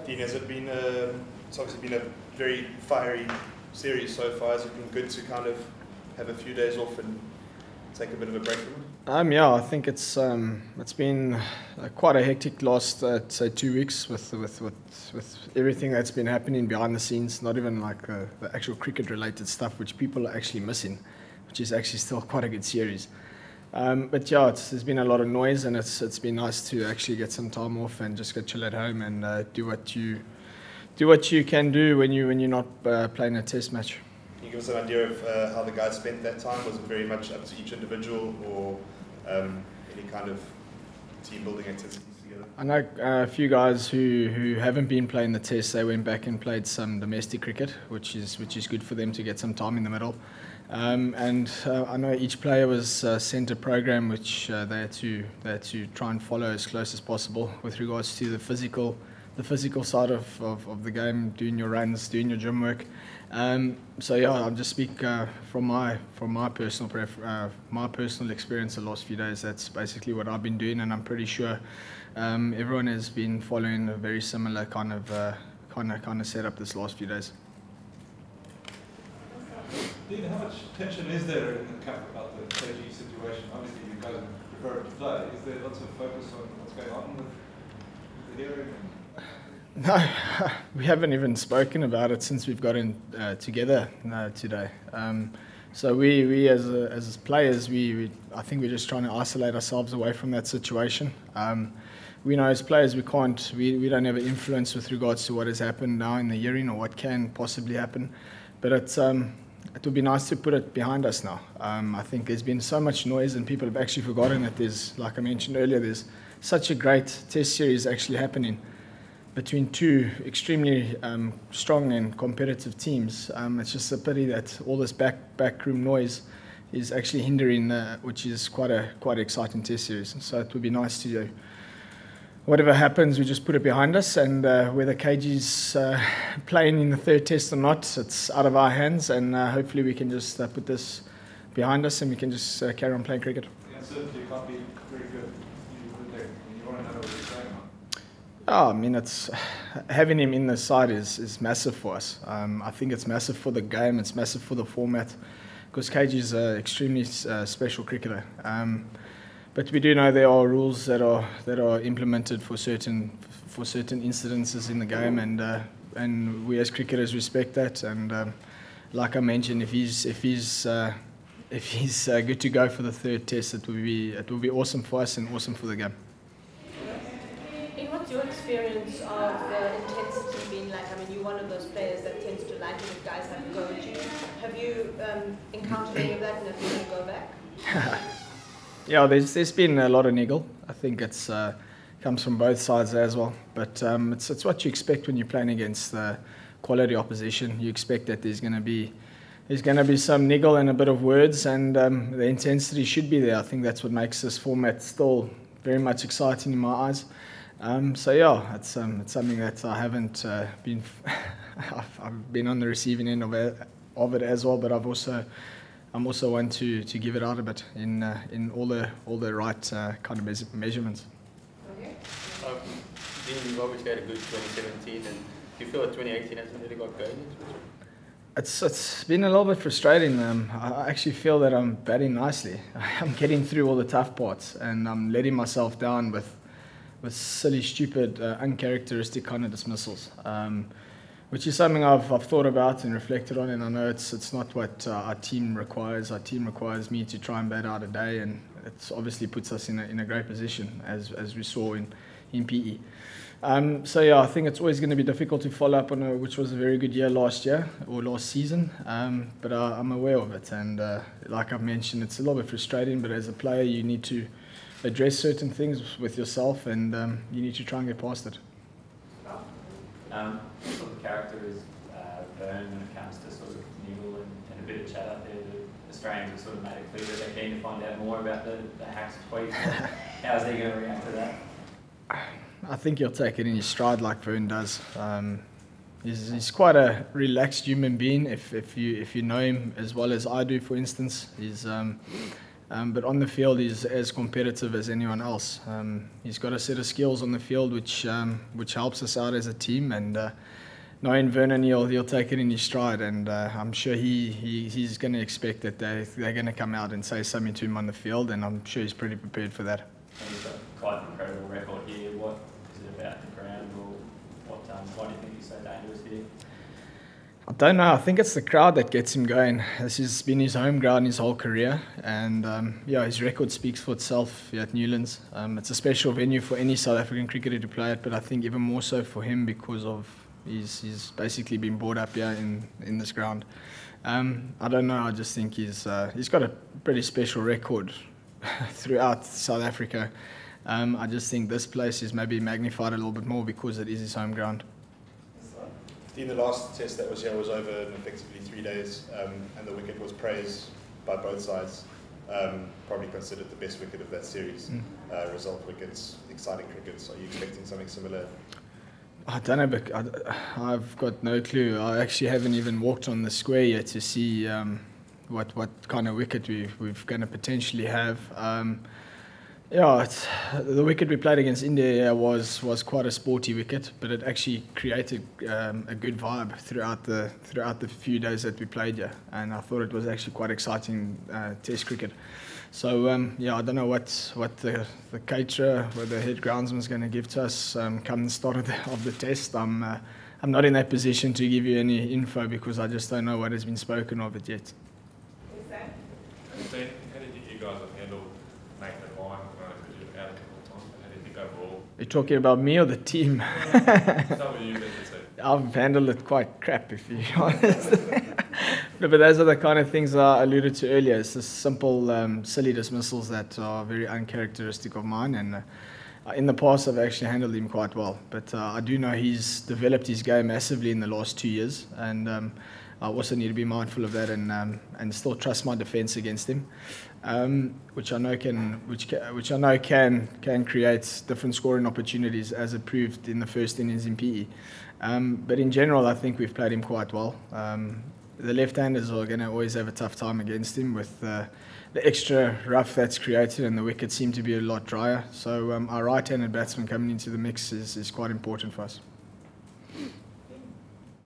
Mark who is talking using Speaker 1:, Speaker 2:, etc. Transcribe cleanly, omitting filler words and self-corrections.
Speaker 1: Dean, has it been it's obviously been a very fiery series so far. Has it been good to kind of have a few days off and take a bit of a break from it?
Speaker 2: Yeah, I think it's been quite a hectic last say 2 weeks with everything that's been happening behind the scenes. Not even like the actual cricket related stuff, which people are actually missing, which is actually still quite a good series. But yeah, there's been a lot of noise, and it's been nice to actually get some time off and just go chill at home and do what you can do when you're not playing a test match.
Speaker 1: Can you give us an idea of how the guys spent that time? Was it very much up to each individual, or any kind of team building activities together?
Speaker 2: I know a few guys who haven't been playing the test. They went back and played some domestic cricket, which is good for them to get some time in the middle. And I know each player was sent a program which they had to try and follow as close as possible with regards to the physical side of the game, doing your runs, doing your gym work. So yeah, I'll just speak from my personal experience the last few days. That's basically what I've been doing, and I'm pretty sure everyone has been following a very similar kind of setup this last few days.
Speaker 3: Dean, how much tension is there in the camp about the KG situation? Obviously, you guys prefer to play. Is there lots of focus on what's going on with the hearing?
Speaker 2: No, we haven't even spoken about it since we've gotten together today. So we as players, I think we're just trying to isolate ourselves away from that situation. We know as players we don't have an influence with regards to what has happened now in the hearing or what can possibly happen. But it would be nice to put it behind us now. I think there's been so much noise, and people have actually forgotten that there's, like I mentioned earlier, there's such a great test series actually happening between two extremely strong and competitive teams. It's just a pity that all this backroom noise is actually hindering, which is quite exciting test series. So it would be nice to, whatever happens, we just put it behind us, and whether KG's playing in the third test or not, it's out of our hands, and hopefully we can just put this behind us and we can just carry on playing cricket.
Speaker 3: The uncertainty can't be very good. You want to know what you're saying.
Speaker 2: Oh, I mean, it's having him in the side is massive for us. I think it's massive for the game. It's massive for the format, because KG is an extremely special cricketer. But we do know there are rules that are implemented for certain incidences in the game, and we as cricketers respect that. And like I mentioned, if he's good to go for the third test, it will be awesome for us and awesome for the game.
Speaker 4: What's your experience of the intensity being like? I mean, you're one of those players that tends to like it if guys have to go at you. Have you encountered any of that, and if you want to go back?
Speaker 2: Yeah, there's been a lot of niggle. I think it's comes from both sides as well. But it's what you expect when you're playing against quality opposition. You expect that there's going to be some niggle and a bit of words, and the intensity should be there. I think that's what makes this format still very much exciting in my eyes. So yeah, it's something that I haven't been. I've been on the receiving end of it as well, but I'm also one to give it out a bit in all the right kind of measurements.
Speaker 4: Okay.
Speaker 5: Dean, you've obviously had a good 2017, and do you feel that 2018 hasn't really got going yet?
Speaker 2: It's been a little bit frustrating. I actually feel that I'm batting nicely. I'm getting through all the tough parts, and I'm letting myself down with silly, stupid, uncharacteristic kind of dismissals, which is something I've thought about and reflected on, and I know it's not what our team requires. Our team requires me to try and bat out a day, and it obviously puts us in a great position, as we saw in PE. So yeah, I think it's always going to be difficult to follow up on which was a very good year last season, but I'm aware of it, and like I've mentioned, it's a little bit frustrating, but as a player you need to address certain things with yourself, and you need to try and get past it.
Speaker 6: What sort of character is Vern when it comes to sort of niggle and a bit of chat out there? The Australians have sort of made it clear that they're keen to find out more about the hacks tweet. How's he going to react to that?
Speaker 2: I think he'll take it in his stride like Vern does. He's quite a relaxed human being. If you know him as well as I do, for instance, he's But on the field, he's as competitive as anyone else. He's got a set of skills on the field which helps us out as a team. And knowing Vernon, he'll take it in his stride. And I'm sure he's going to expect that they're going to come out and say something to him on the field. And I'm sure he's pretty prepared for that.
Speaker 6: And he's got quite an incredible record here. What is it about the ground, or why do you think he's so dangerous here?
Speaker 2: I don't know. I think it's the crowd that gets him going. This has been his home ground his whole career, and his record speaks for itself here at Newlands. It's a special venue for any South African cricketer to play at, but I think even more so for him because of he's basically been brought up here in this ground. I don't know. I just think he's got a pretty special record throughout South Africa. I just think this place is maybe magnified a little bit more because it is his home ground.
Speaker 1: Dean, the last test that was here was over in effectively 3 days, and the wicket was praised by both sides. Probably considered the best wicket of that series. Result wickets, exciting crickets. Are you expecting something similar?
Speaker 2: I don't know, but I've got no clue. I actually haven't even walked on the square yet to see what kind of wicket we're going to potentially have. The wicket we played against India was quite a sporty wicket, but it actually created a good vibe throughout the few days that we played here, and I thought it was actually quite exciting Test cricket. So I don't know what the caterer or the head groundsman is going to give to us come the start of the test. I'm not in that position to give you any info because I just don't know what has been spoken of it yet.
Speaker 7: Dean, how did you guys have handled making the line? Because you're out a couple of times, but how do you think overall?
Speaker 2: Are you talking about me or the team?
Speaker 7: Start with you, then,
Speaker 2: I've handled it quite crap, if you're honest. No, but those are the kind of things I alluded to earlier. It's just simple, silly dismissals that are very uncharacteristic of mine. And in the past, I've actually handled him quite well. But I do know he's developed his game massively in the last 2 years. And I also need to be mindful of that and still trust my defence against him, which I know can create different scoring opportunities, as it proved in the first innings in PE. But in general, I think we've played him quite well. The left-handers are going to always have a tough time against him with the extra rough that's created, and the wickets seem to be a lot drier. So our right-handed batsman coming into the mix is quite important for us.